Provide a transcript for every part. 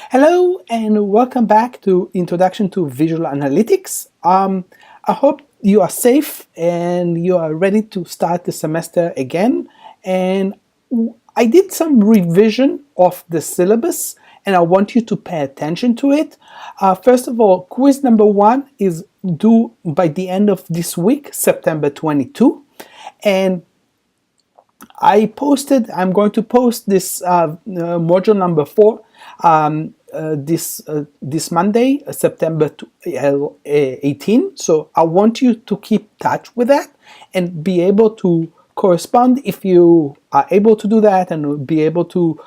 Hello and welcome back to Introduction to Visual Analytics. I hope you are safe and you are ready to start the semester again. And I did some revision of the syllabus and I want you to pay attention to it. First of all, quiz number 1 is due by the end of this week, September 22. And I'm going to post this module number 4 this Monday, September 18. So I want you to keep touch with that and be able to correspond if you are able to do that, and be able to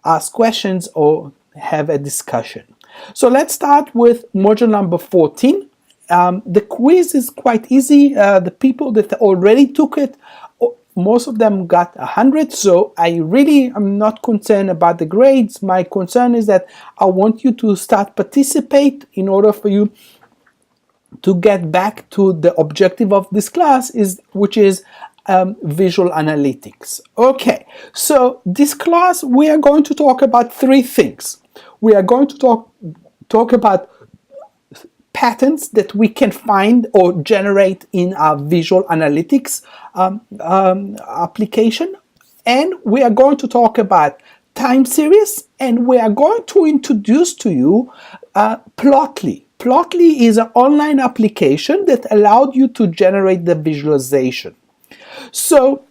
ask questions or have a discussion. So let's start with module number 14. The quiz is quite easy. The people that already took it, most of them got 100, so I really am not concerned about the grades. My concern is that I want you to start participate in order for you to get back to the objective of this class, which is visual analytics. Okay, so this class we are going to talk about 3 things. We are going to talk about patterns that we can find or generate in our visual analytics application, and we are going to talk about time series, and we are going to introduce to you Plotly. Plotly is an online application that allowed you to generate the visualization. So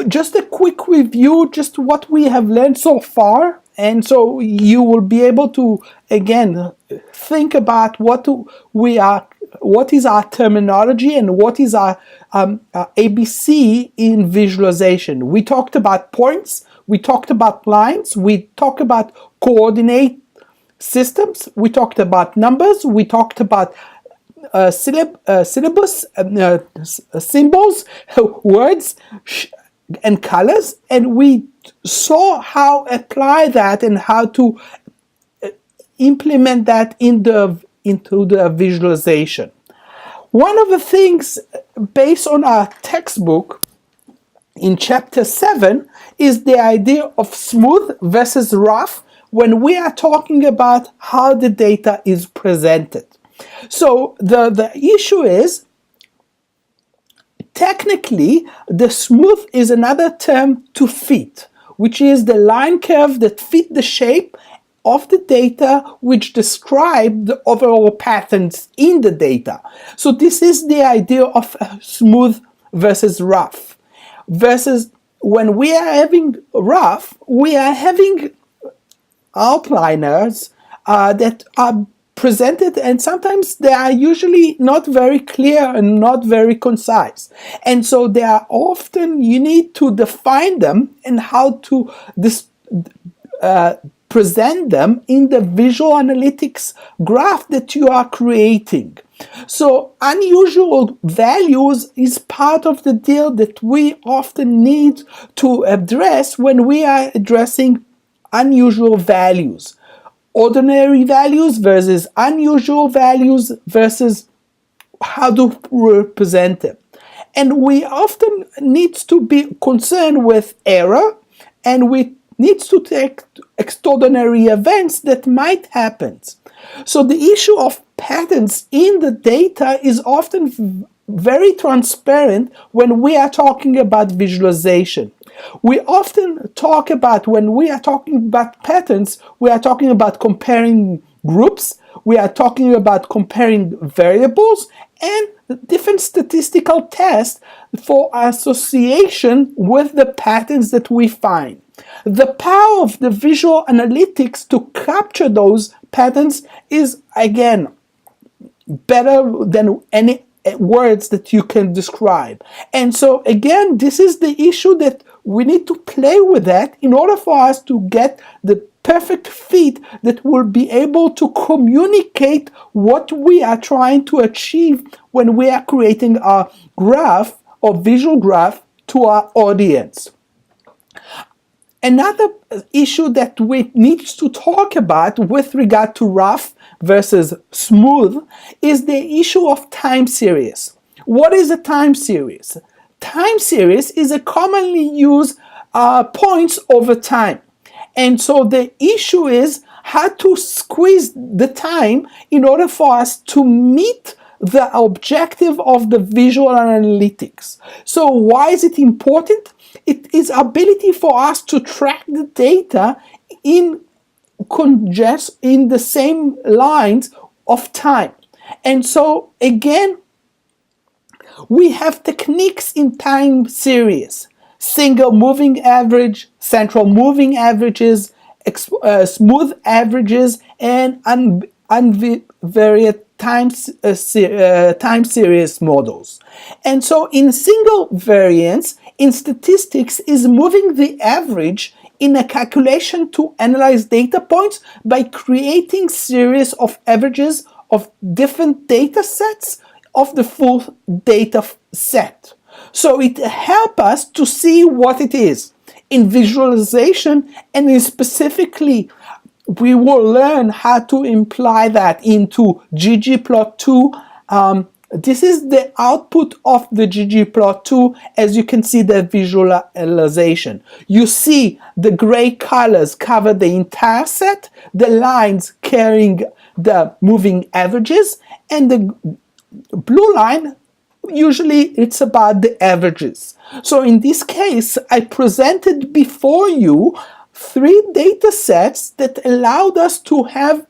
just a quick review, just what we have learned so far, and so you will be able to again think about what is our terminology and what is our ABC in visualization. We talked about points, we talked about lines, we talked about coordinate systems, we talked about numbers, we talked about syllabus, symbols, words, and colors, and we saw how apply that and how to implement that into the visualization. One of the things based on our textbook in chapter 7 is the idea of smooth versus rough when we are talking about how the data is presented. So the issue is, technically, the smooth is another term to fit, which is the line curve that fit the shape of the data, which describe the overall patterns in the data. So this is the idea of smooth versus rough. Versus when we are having rough, we are having outliners that are presented, and sometimes they are usually not very clear and not very concise, and so they are often, you need to define them and how to present them in the visual analytics graph that you are creating. So unusual values is part of the deal that we often need to address when we are addressing unusual values. Ordinary values versus unusual values versus how to represent them. And we often need to be concerned with error, and we need to take extraordinary events that might happen. So the issue of patterns in the data is often very transparent when we are talking about visualization. We often talk about, when we are talking about patterns, we are talking about comparing groups, we are talking about comparing variables, and different statistical tests for association with the patterns that we find. The power of the visual analytics to capture those patterns is, again, better than any words that you can describe. And so again, this is the issue that we need to play with that in order for us to get the perfect fit that will be able to communicate what we are trying to achieve when we are creating a graph or visual graph to our audience. Another issue that we need to talk about with regard to rough versus smooth is the issue of time series. What is a time series? Time series is a commonly used points over time. And so the issue is how to squeeze the time in order for us to meet the objective of the visual analytics. So why is it important? It is ability for us to track the data in the same lines of time. And so again, we have techniques in time series: single moving average, central moving averages, smooth averages, and unvariate time series models. And so in single variance, in statistics, is moving the average in a calculation to analyze data points by creating series of averages of different data sets of the full data set. So it helps us to see what it is. In visualization, and specifically, we will learn how to imply that into ggplot2. This is the output of the ggplot2. As you can see, the visualization. You see the gray colors cover the entire set, the lines carrying the moving averages, and the blue line, usually it's about the averages. So in this case, I presented before you 3 data sets that allowed us to have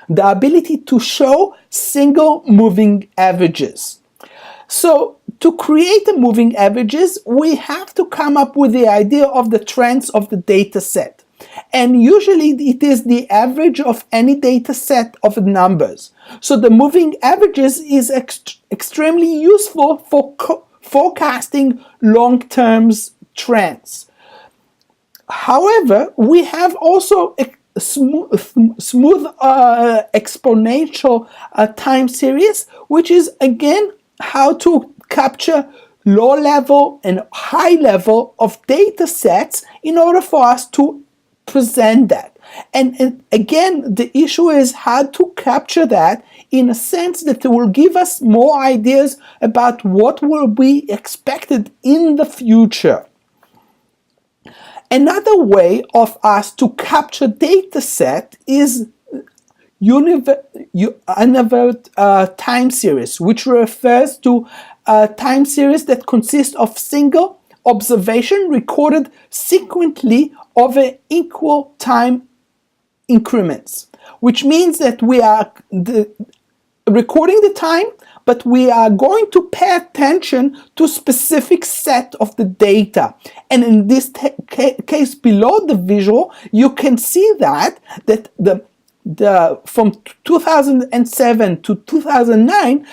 the ability to show single moving averages. So to create the moving averages, we have to come up with the idea of the trends of the data set. And usually it is the average of any data set of numbers. So the moving averages is extremely useful for forecasting long-term trends. However, we have also a smooth exponential time series, which is again how to capture low level and high level of data sets in order for us to present that. And again, the issue is how to capture that in a sense that it will give us more ideas about what will be expected in the future. Another way of us to capture data set is univariate time series, which refers to a time series that consists of single observation recorded sequentially over equal time increments, which means that we are recording the time, but we are going to pay attention to specific set of the data. And in this case below the visual, you can see that from 2007 to 2009,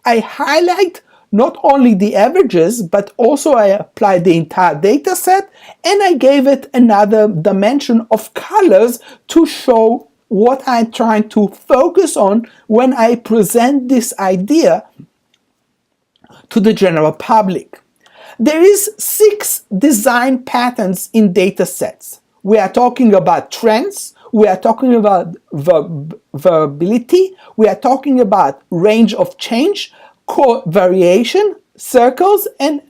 I highlight not only the averages, but also I applied the entire data set, and I gave it another dimension of colors to show what I'm trying to focus on when I present this idea to the general public. There is 6 design patterns in data sets. We are talking about trends, we are talking about variability, we are talking about range of change, covariation, circles, and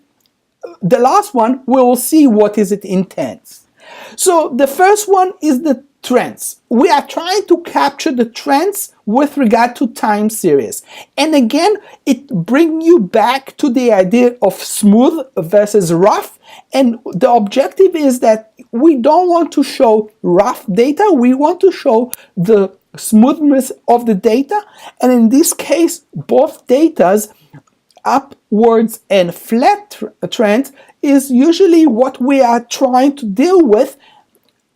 the last one, we will see what is it intends. So the first one is the trends. We are trying to capture the trends with regard to time series. And again, it brings you back to the idea of smooth versus rough. And the objective is that we don't want to show rough data, we want to show the smoothness of the data. And in this case, both datas, upwards and flat trends, is usually what we are trying to deal with,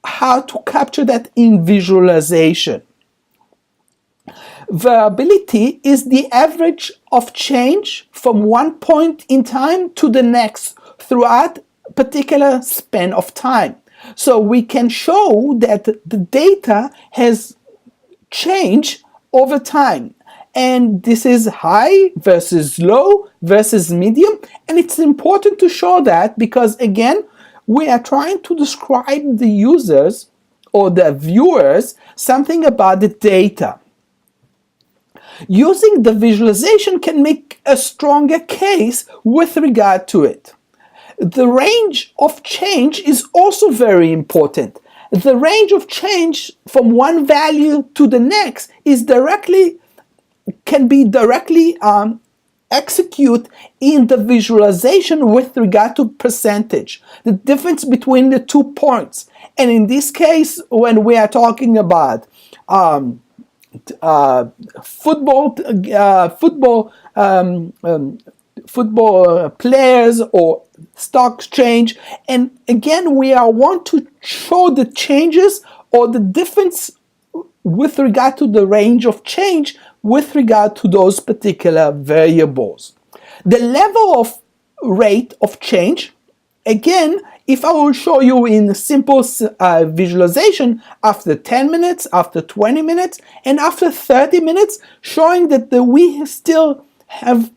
how to capture that in visualization. Variability is the average of change from one point in time to the next throughout a particular span of time. So we can show that the data has changed over time. And this is high versus low versus medium. And it's important to show that because, again, we are trying to describe the users or the viewers something about the data. Using the visualization can make a stronger case with regard to it. The range of change is also very important. the range of change from one value to the next can be directly execute in the visualization with regard to percentage, the difference between the 2 points. And in this case, when we are talking about football players or stock exchange, and again we want to show the changes or the difference with regard to the range of change with regard to those particular variables. The level of rate of change, again, if I will show you in a simple visualization after 10 minutes, after 20 minutes, and after 30 minutes, showing that we still have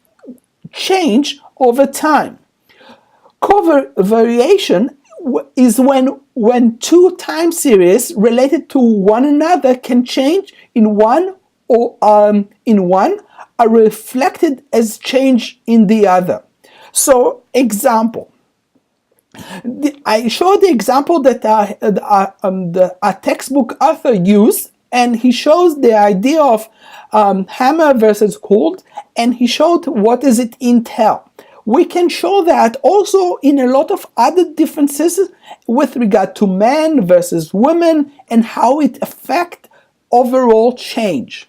change over time. Covariation is when two time series related to one another can change in one are reflected as change in the other. So, example. I showed the example that a textbook author used, and he shows the idea of hammer versus cold, and he showed what is it Intel. We can show that also in a lot of other differences with regard to men versus women and how it affects overall change.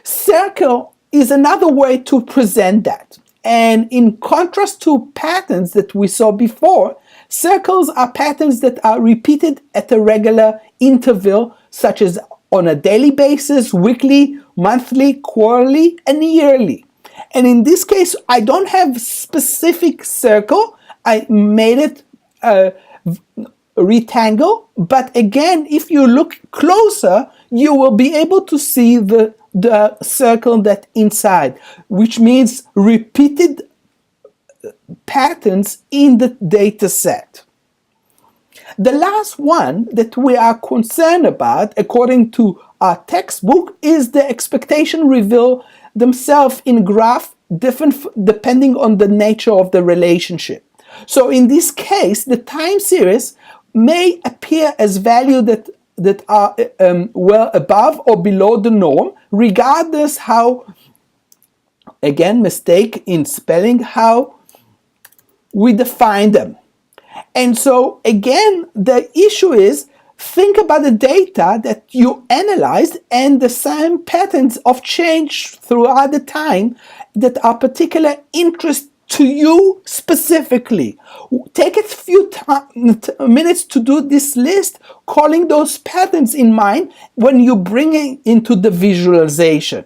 Circle is another way to present that. And in contrast to patterns that we saw before, circles are patterns that are repeated at a regular interval, such as on a daily basis, weekly, monthly, quarterly, and yearly. And in this case, I don't have specific circle. I made it a rectangle. But again, if you look closer, you will be able to see the circle that inside, which means repeated patterns in the data set. The last one that we are concerned about, according to our textbook, is the expectation reveal themselves in graph different depending on the nature of the relationship. So in this case, the time series may appear as value that are well above or below the norm, regardless how, again, mistake in spelling, how we define them. And so again, the issue is, think about the data that you analyzed and the same patterns of change throughout the time that are particular interest to you specifically. Take a few minutes to do this list, calling those patterns in mind when you bring it into the visualization.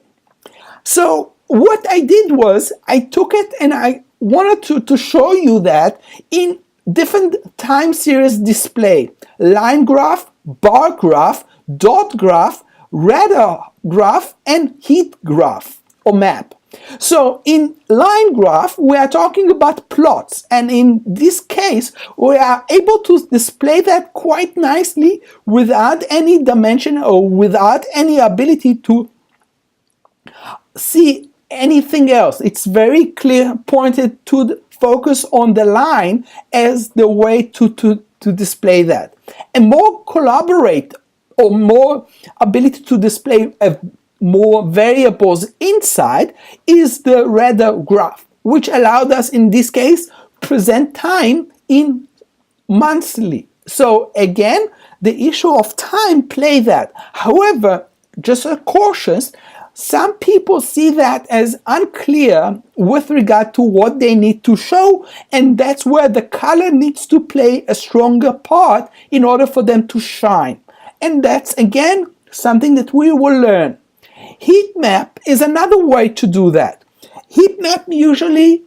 So what I did was I took it and I wanted to show you that in different time series display: line graph, bar graph, dot graph, radar graph, and heat graph or map. So in line graph, we are talking about plots, and in this case, we are able to display that quite nicely without any dimension or without any ability to see anything else. It's very clear, pointed to the focus on the line as the way to display that. And more collaborate or more ability to display more variables inside is the radar graph, which allowed us in this case present time in monthly. So again, the issue of time play that. However, just a cautious, some people see that as unclear with regard to what they need to show, and that's where the color needs to play a stronger part in order for them to shine. And that's again something that we will learn. Heat map is another way to do that. Heat map usually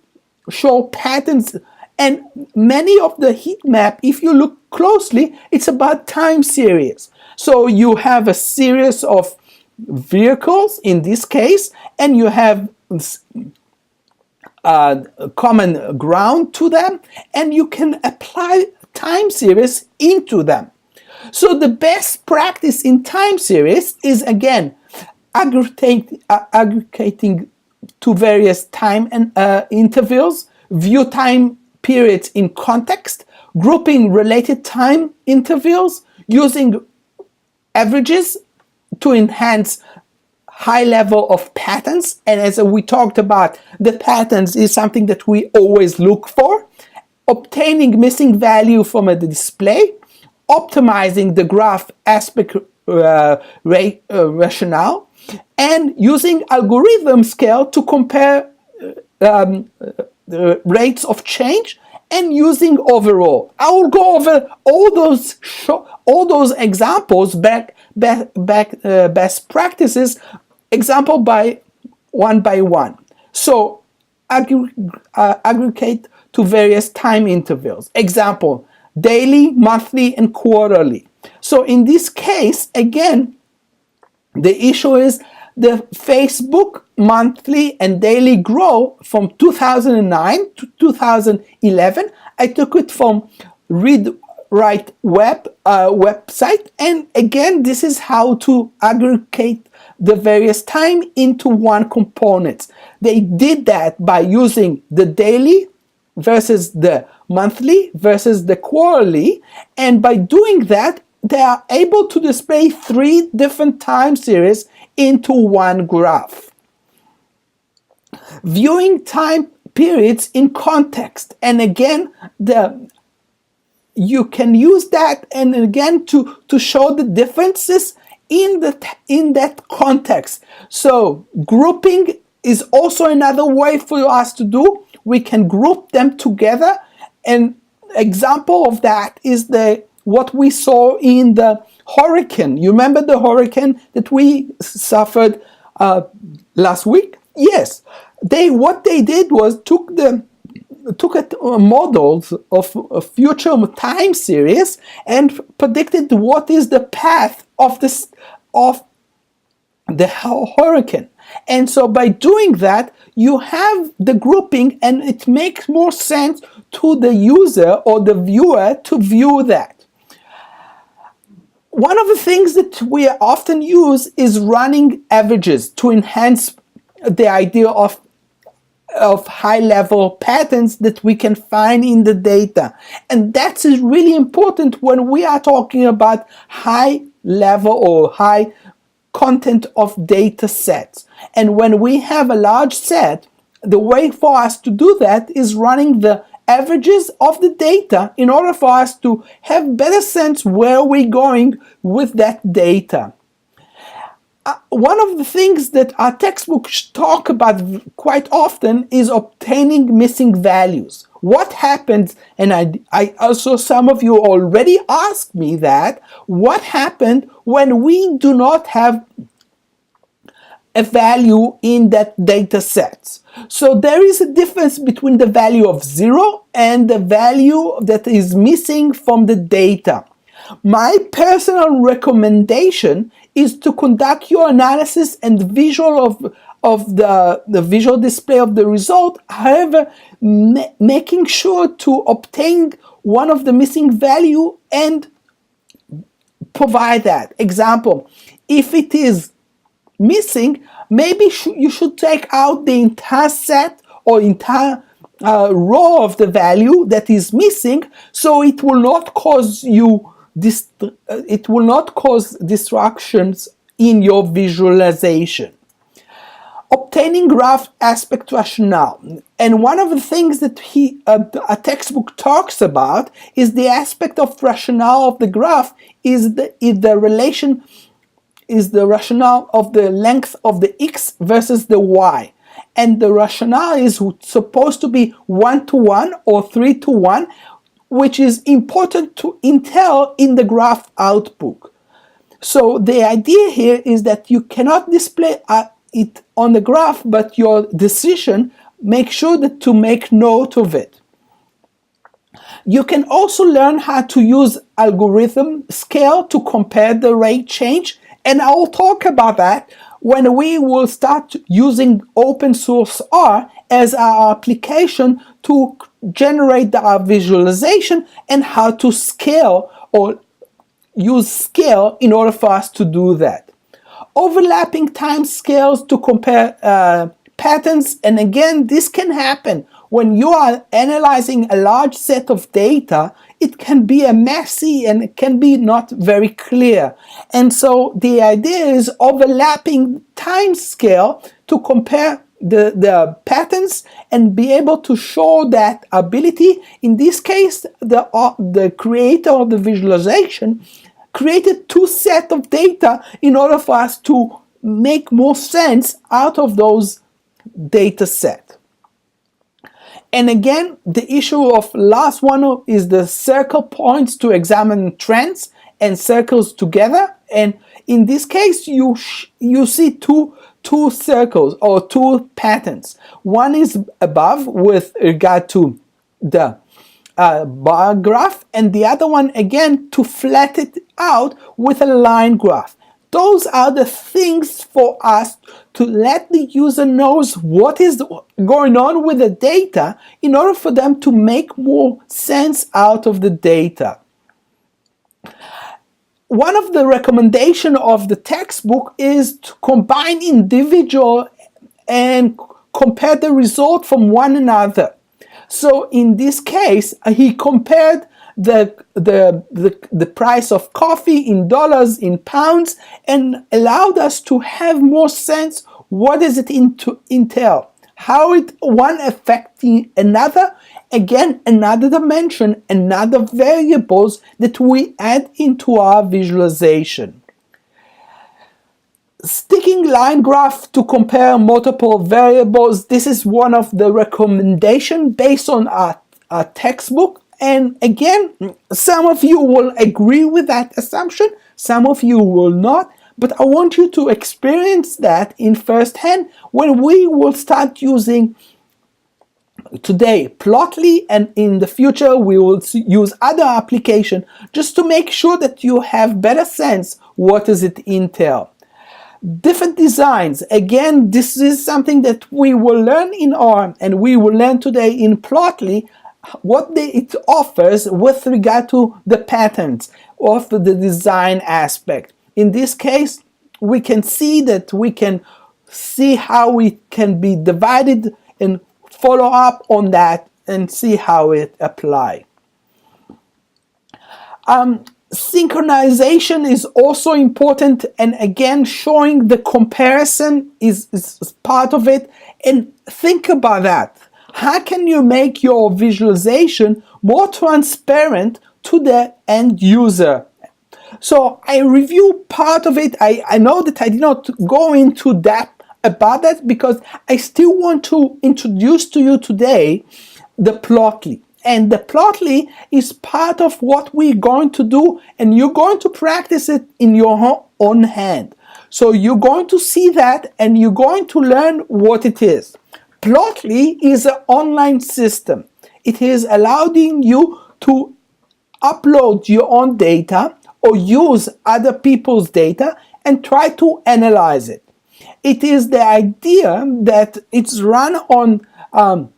show patterns, and many of the heat map, if you look closely, it's about time series. So you have a series of vehicles in this case, and you have common ground to them, and you can apply time series into them. So the best practice in time series is again aggregating to various time and intervals, view time periods in context, grouping related time intervals, using averages to enhance high level of patterns. And as we talked about, the patterns is something that we always look for. Obtaining missing value from a display, optimizing the graph aspect rationale, and using algorithm scale to compare the rates of change, and using overall. I will go over all those examples, best practices, example by one. So aggregate to various time intervals. Example, daily, monthly, and quarterly. So in this case, again, the issue is the Facebook monthly and daily grow from 2009 to 2011. I took it from Read-Write website, and again, this is how to aggregate the various time into one component. They did that by using the daily versus the monthly versus the quarterly, and by doing that, they are able to display 3 different time series into one graph. Viewing time periods in context, and again, you can use that and again to show the differences in that context. So grouping is also another way for us to do. We can group them together. An example of that is what we saw in the hurricane. You remember the hurricane that we suffered last week? Yes. What they did was took models of a future time series and predicted what is the path of the hurricane. And so by doing that, you have the grouping, and it makes more sense to the user or the viewer to view that. One of the things that we often use is running averages to enhance the idea of high-level patterns that we can find in the data. And that's really important when we are talking about high-level or high content of data sets. And when we have a large set, the way for us to do that is running the averages of the data in order for us to have better sense where we're going with that data. One of the things that our textbooks talk about quite often is obtaining missing values. What happens, and I also, some of you already asked me that, what happened when we do not have a value in that data set? So there is a difference between the value of 0 and the value that is missing from the data. My personal recommendation is to conduct your analysis and visual of the visual display of the result, however, making sure to obtain one of the missing value and provide that. Example, if it is missing, maybe you should take out the entire set or entire row of the value that is missing, so it will not cause distractions in your visualization. Obtaining graph aspect rationale. And one of the things that a textbook talks about is the aspect of rationale of the graph is the rationale of the length of the x versus the y. And the rationale is supposed to be 1-to-1 or 3-to-1, which is important to entail in the graph output. So the idea here is that you cannot display it on the graph, but your decision, make sure to make note of it. You can also learn how to use algorithm scale to compare the rate change, and I will talk about that when we will start using open source R as our application to generate our visualization and how to scale or use scale in order for us to do that. Overlapping time scales to compare patterns, and again, this can happen when you are analyzing a large set of data. it can be a messy and it can be not very clear. And so the idea is overlapping time scale to compare the patterns and be able to show that ability. In this case, the creator of the visualization created two sets of data in order for us to make more sense out of those data set. And again, the issue of last one is the circle points to examine trends and circles together. And in this case, you see two circles or two patterns. One is above with regard to the bar graph, and the other one again to flatten it out with a line graph. Those are the things for us to let the user knows what is going on with the data in order for them to make more sense out of the data. One of the recommendations of the textbook is to combine individual and compare the result from one another. So in this case, he compared the price of coffee in dollars, in pounds, and allowed us to have more sense what does it entail, how it one affecting another, again another dimension, another variables that we add into our visualization. Sticking line graph to compare multiple variables, this is one of the recommendations based on our textbook. And again, some of you will agree with that assumption, some of you will not, but I want you to experience that in first hand when we will start using today Plotly, and in the future we will use other applications just to make sure that you have better sense what does it entail. Different designs, again, this is something that we will learn in ARM and we will learn today in Plotly, what it offers with regard to the patterns of the design aspect. In this case, we can see that we can see how it can be divided and follow up on that and see how it applies. Synchronization is also important, and again, showing the comparison is part of it. And think about that. How can you make your visualization more transparent to the end user? So I review part of it. I know that I did not go into depth about that because I still want to introduce to you today the Plotly. And the Plotly is part of what we're going to do, and you're going to practice it in your own hand. So you're going to see that and you're going to learn what it is. Plotly is an online system. It is allowing you to upload your own data or use other people's data and try to analyze it. It is the idea that it's run on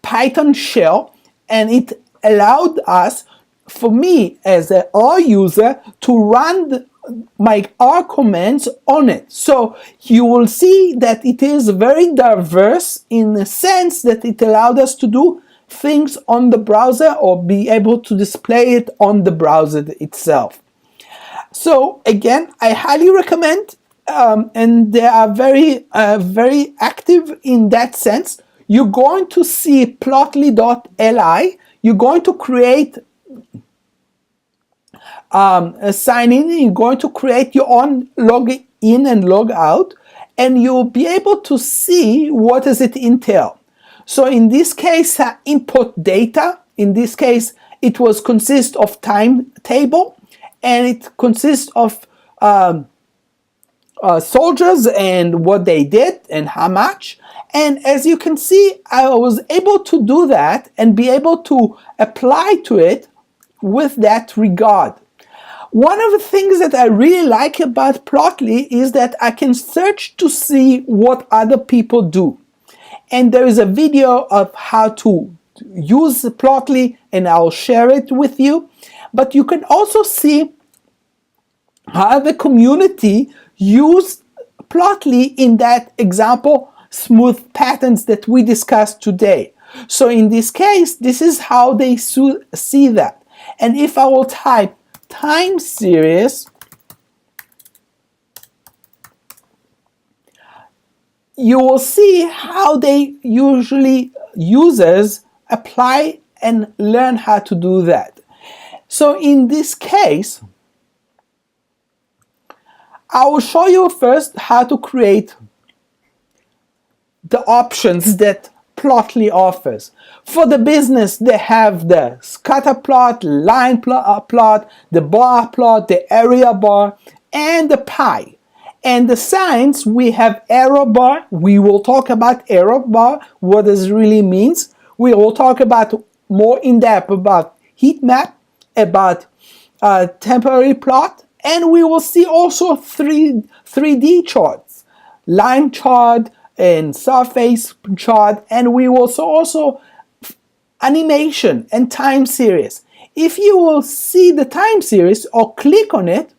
Python shell, and it allowed us, for me as an R user, to run my R commands on it. So you will see that it is very diverse in the sense that it allowed us to do things on the browser or be able to display it on the browser itself. So again, I highly recommend, and they are very active in that sense. You're going to see plotly.li. You're going to create a sign in. You're going to create your own log in and log out, and you'll be able to see what does it entail. So in this case, input data. In this case, it was consist of timetable, and it consists of soldiers and what they did and how much. And as you can see, I was able to do that and be able to apply to it with that regard. One of the things that I really like about Plotly is that I can search to see what other people do. And there is a video of how to use Plotly, and I'll share it with you. But you can also see how the community used Plotly in that example smooth patterns that we discussed today. So in this case, this is how they see that. And if I will type time series, you will see how they usually users apply and learn how to do that. So in this case, I will show you first how to create the options that Plotly offers. For the business, they have the scatter plot, line plot, the bar plot, the area bar, and the pie. And the signs, we have error bar. We will talk about error bar, what this really means. We will talk about more in depth about heat map, about temporary plot, and we will see also 3D charts, line chart and surface chart, and we will also animation and time series. If you will see the time series or click on it,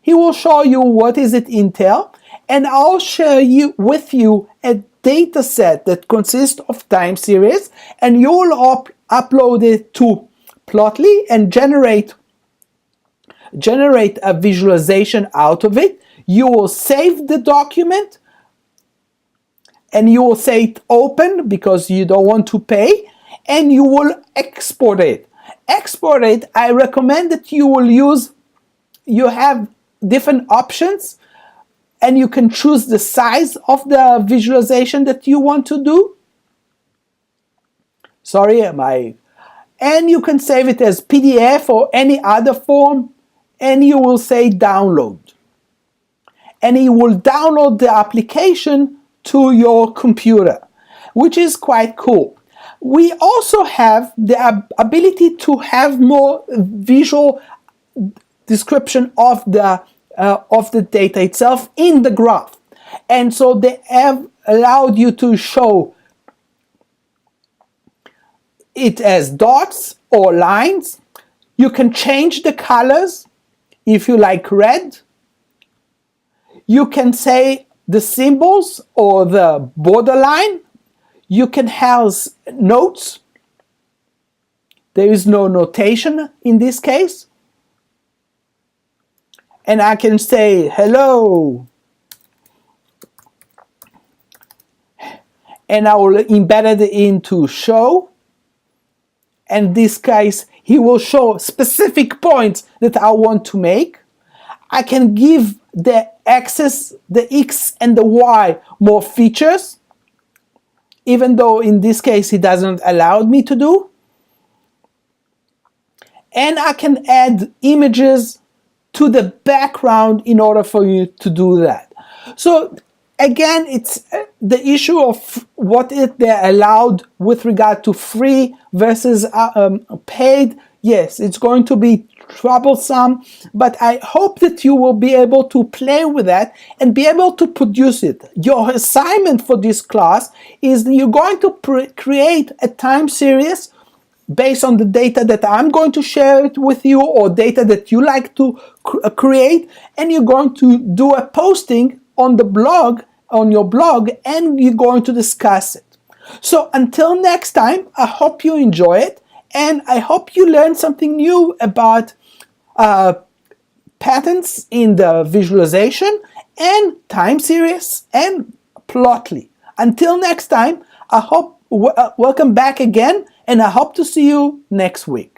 he will show you what is it entail, and I'll share with you a data set that consists of time series, and you will upload it to Plotly and generate a visualization out of it. You will save the document and you will say it open because you don't want to pay, and you will export it. Export it, I recommend that you have different options and you can choose the size of the visualization that you want to do. And you can save it as PDF or any other form, and you will say download. And it will download the application to your computer, which is quite cool. We also have the ability to have more visual description of the data itself in the graph. And so they have allowed you to show it as dots or lines. You can change the colors if you like red. You can say the symbols or the borderline. You can have notes. There is no notation in this case. And I can say hello. And I will embed it into show. And this case, he will show specific points that I want to make. I can give the axis, the X and the Y more features, even though in this case he doesn't allow me to do. And I can add images to the background in order for you to do that. So again, it's the issue of what they're allowed with regard to free versus paid. Yes, it's going to be troublesome, but I hope that you will be able to play with that and be able to produce it. Your assignment for this class is that you're going to create a time series based on the data that I'm going to share it with you, or data that you like to create, and you're going to do a posting on the blog, on your blog, and you're going to discuss it. So until next time, I hope you enjoy it, and I hope you learn something new about patterns in the visualization and time series and Plotly. Until next time, I hope welcome back again, and I hope to see you next week.